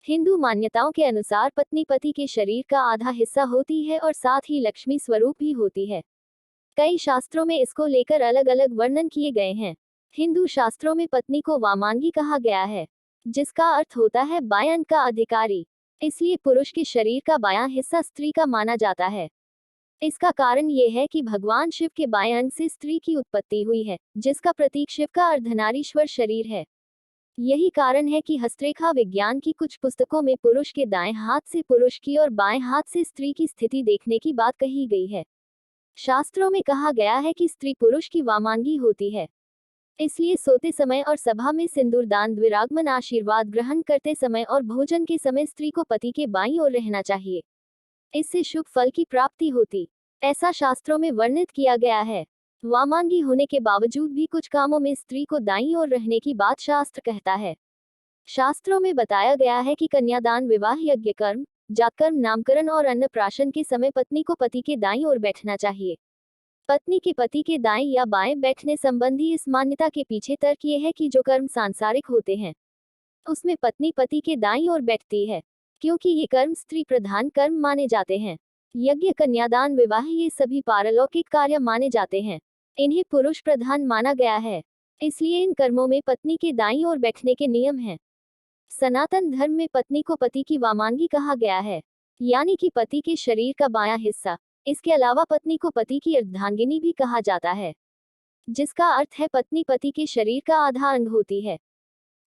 हिंदू मान्यताओं के अनुसार पत्नी पति के शरीर का आधा हिस्सा होती है और साथ ही लक्ष्मी स्वरूप भी होती है। कई शास्त्रों में इसको लेकर अलग अलग वर्णन किए गए हैं। हिंदू शास्त्रों में पत्नी को वामांगी कहा गया है, जिसका अर्थ होता है बाएं अंग का अधिकारी। इसलिए पुरुष के शरीर का बायां हिस्सा स्त्री का माना जाता है। इसका कारण ये है कि भगवान शिव के बाएं अंग से स्त्री की उत्पत्ति हुई है, जिसका प्रतीक शिव का अर्धनारीश्वर शरीर है। यही कारण है कि हस्तरेखा विज्ञान की कुछ पुस्तकों में पुरुष के दाएं हाथ से पुरुष की और बाएं हाथ से स्त्री की स्थिति देखने की बात कही गई है। शास्त्रों में कहा गया है कि स्त्री पुरुष की वामांगी होती है। इसलिए सोते समय और सभा में सिंदूरदान, द्विरागमन, आशीर्वाद ग्रहण करते समय और भोजन के समय स्त्री को पति के बाईं ओर रहना चाहिए। इससे शुभ फल की प्राप्ति होती, ऐसा शास्त्रों में वर्णित किया गया है। वामांगी होने के बावजूद भी कुछ कामों में स्त्री को दाईं ओर रहने की बात शास्त्र कहता है। शास्त्रों में बताया गया है कि कन्यादान, विवाह, यज्ञ कर्म, जातकर्म, नामकरण और अन्नप्राशन के समय पत्नी को पति के दाईं ओर बैठना चाहिए। पत्नी के पति के दाएं या बाएं बैठने संबंधी इस मान्यता के पीछे तर्क ये है कि जो कर्म सांसारिक होते हैं उसमें पत्नी पति के दाईं ओर बैठती है, क्योंकि ये कर्म स्त्री प्रधान कर्म माने जाते हैं। यज्ञ, कन्यादान, विवाह ये सभी पारलौकिक कार्य माने जाते हैं। इन्हें पुरुष प्रधान माना गया है, इसलिए इन कर्मों में पत्नी के दाईं ओर बैठने के नियम हैं। सनातन धर्म में पत्नी को पति की वामांगी कहा गया है, यानी कि पति के शरीर का बायां हिस्सा। इसके अलावा पत्नी को पति की अर्धांगिनी भी कहा जाता है, जिसका अर्थ है पत्नी पति के शरीर का आधा अंग होती है।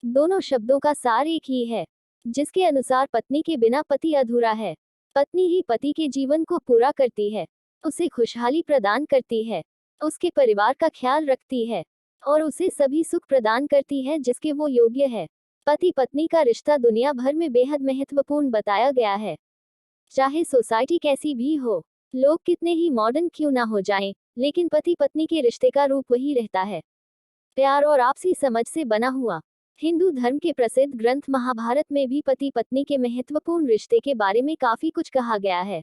दोनों शब्दों का सार एक ही है, जिसके अनुसार पत्नी के बिना पति अधूरा है। पत्नी ही पति के जीवन को पूरा करती है, उसे खुशहाली प्रदान करती है, उसके परिवार का ख्याल रखती है और उसे सभी सुख प्रदान करती है जिसके वो योग्य है। पति पत्नी का रिश्ता दुनिया भर में बेहद महत्वपूर्ण बताया गया है। चाहे सोसाइटी कैसी भी हो, लोग कितने ही मॉडर्न क्यों ना हो जाएं, लेकिन पति पत्नी के रिश्ते का रूप वही रहता है, प्यार और आपसी समझ से बना हुआ। हिंदू धर्म के प्रसिद्ध ग्रंथ महाभारत में भी पति पत्नी के महत्वपूर्ण रिश्ते के बारे में काफी कुछ कहा गया है।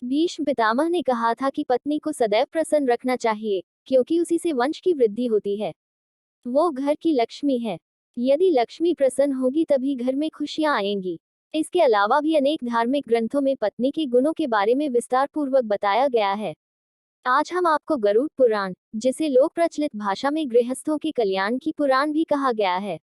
भीष्म पितामह ने कहा था कि पत्नी को सदैव प्रसन्न रखना चाहिए, क्योंकि उसी से वंश की वृद्धि होती है। वो घर की लक्ष्मी है। यदि लक्ष्मी प्रसन्न होगी तभी घर में खुशियां आएंगी। इसके अलावा भी अनेक धार्मिक ग्रंथों में पत्नी के गुणों के बारे में विस्तार पूर्वक बताया गया है। आज हम आपको गरुड़ पुराण, जिसे लोक प्रचलित भाषा में गृहस्थों के कल्याण की पुराण भी कहा गया है,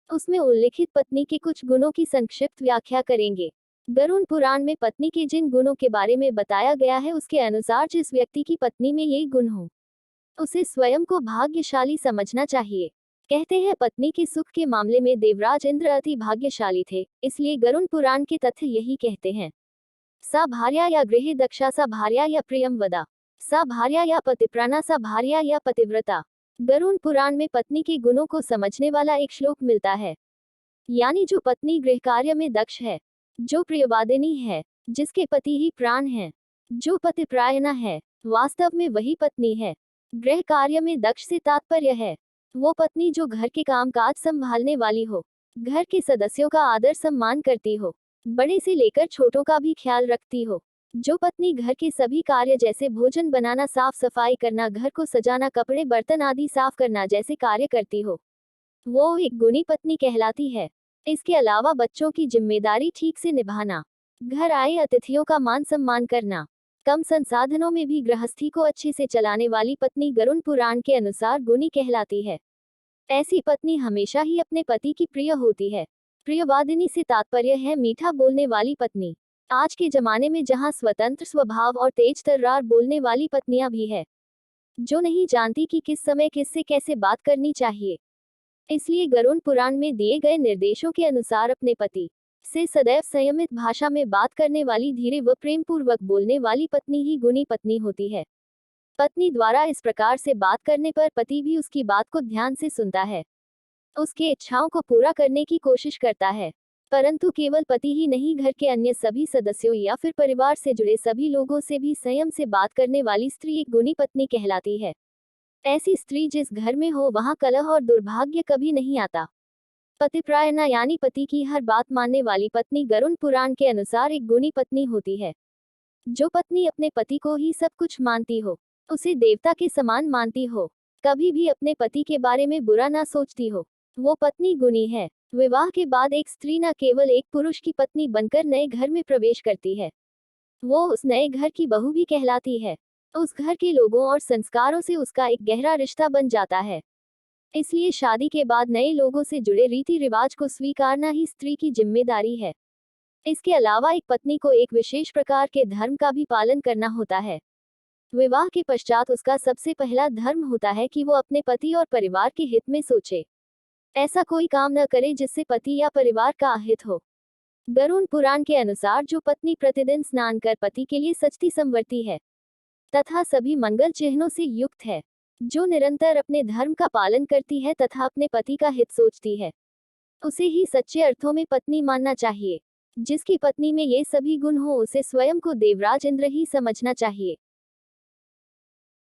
उसमें उल्लिखित पत्नी के कुछ गुणों की संक्षिप्त व्याख्या करेंगे। गरुड़ पुराण में पत्नी के जिन गुणों के बारे में बताया गया है, उसके अनुसार जिस व्यक्ति की पत्नी में ये गुण हो, उसे स्वयं को भाग्यशाली समझना चाहिए। कहते हैं पत्नी के सुख के मामले में देवराज इंद्र अति भाग्यशाली थे, इसलिए गरुड़ पुराण के तथ्य यही कहते हैं। सा भार्या या गृहे दक्षा, सा भार्या या प्रियम वदा, सा भार्या या पतिप्राणा, सा भार्या या पतिव्रता। गरुड़ पुराण में पत्नी के गुणों को समझने वाला एक श्लोक मिलता है, यानी जो पत्नी गृह कार्य में दक्ष है, जो प्रियवादिनी है, जिसके पति ही प्राण है, जो पतिप्रायणा है, वास्तव में वही पत्नी है। गृह कार्य में दक्ष से तात्पर्य है वो पत्नी जो घर के काम काज संभालने वाली हो, घर के सदस्यों का आदर सम्मान करती हो, बड़े से लेकर छोटों का भी ख्याल रखती हो। जो पत्नी घर के सभी कार्य जैसे भोजन बनाना, साफ सफाई करना, घर को सजाना, कपड़े बर्तन आदि साफ करना जैसे कार्य करती हो, वो एक गुणी पत्नी कहलाती है। इसके अलावा बच्चों की जिम्मेदारी ठीक से निभाना, घर आए अतिथियों का मान सम्मान करना, कम संसाधनों में भी गृहस्थी को अच्छे से चलाने वाली पत्नी गरुड़ पुराण के अनुसार गुणी कहलाती है। ऐसी पत्नी हमेशा ही अपने पति की प्रिय होती है। प्रियवादिनी से तात्पर्य है मीठा बोलने वाली पत्नी। आज के जमाने में जहां स्वतंत्र स्वभाव और तेज तर्रार बोलने वाली पत्नियां भी है, जो नहीं जानती कि किस समय किससे कैसे बात करनी चाहिए, इसलिए गरुड़ पुराण में दिए गए निर्देशों के अनुसार अपने पति से सदैव संयमित भाषा में बात करने वाली, धीरे व प्रेम पूर्वक बोलने वाली पत्नी ही गुणी पत्नी होती है। पत्नी द्वारा इस प्रकार से बात करने पर पति भी उसकी बात को ध्यान से सुनता है, उसकी इच्छाओं को पूरा करने की कोशिश करता है। परंतु केवल पति ही नहीं, घर के अन्य सभी सदस्यों या फिर परिवार से जुड़े सभी लोगों से भी संयम से बात करने वाली स्त्री एक गुणी पत्नी कहलाती है। ऐसी स्त्री जिस घर में हो वहां कलह और दुर्भाग्य कभी नहीं आता। पतिप्रायणा यानी पति की हर बात मानने वाली पत्नी गरुड़ पुराण के अनुसार एक गुणी पत्नी होती है। जो पत्नी अपने पति को ही सब कुछ मानती हो, उसे देवता के समान मानती हो, कभी भी अपने पति के बारे में बुरा ना सोचती हो, वो पत्नी गुणी है। विवाह के बाद एक स्त्री न केवल एक पुरुष की पत्नी बनकर नए घर में प्रवेश करती है, वो उस नए घर की बहू भी कहलाती है। उस घर के लोगों और संस्कारों से उसका एक गहरा रिश्ता बन जाता है। इसलिए शादी के बाद नए लोगों से जुड़े रीति रिवाज को स्वीकारना ही स्त्री की जिम्मेदारी है। इसके अलावा एक पत्नी को एक विशेष प्रकार के धर्म का भी पालन करना होता है। विवाह के पश्चात उसका सबसे पहला धर्म होता है कि वो अपने पति और परिवार के हित में सोचे। ऐसा कोई काम न करे जिससे पति या परिवार का अहित हो। गरुड़ पुराण के अनुसार जो पत्नी प्रतिदिन स्नान कर पति के लिए सचती संवरती है तथा सभी मंगल चिन्हों से युक्त है, जो निरंतर अपने धर्म का पालन करती है तथा अपने पति का हित सोचती है, उसे ही सच्चे अर्थों में पत्नी मानना चाहिए। जिसकी पत्नी में ये सभी गुण हो उसे स्वयं को देवराज इंद्र ही समझना चाहिए।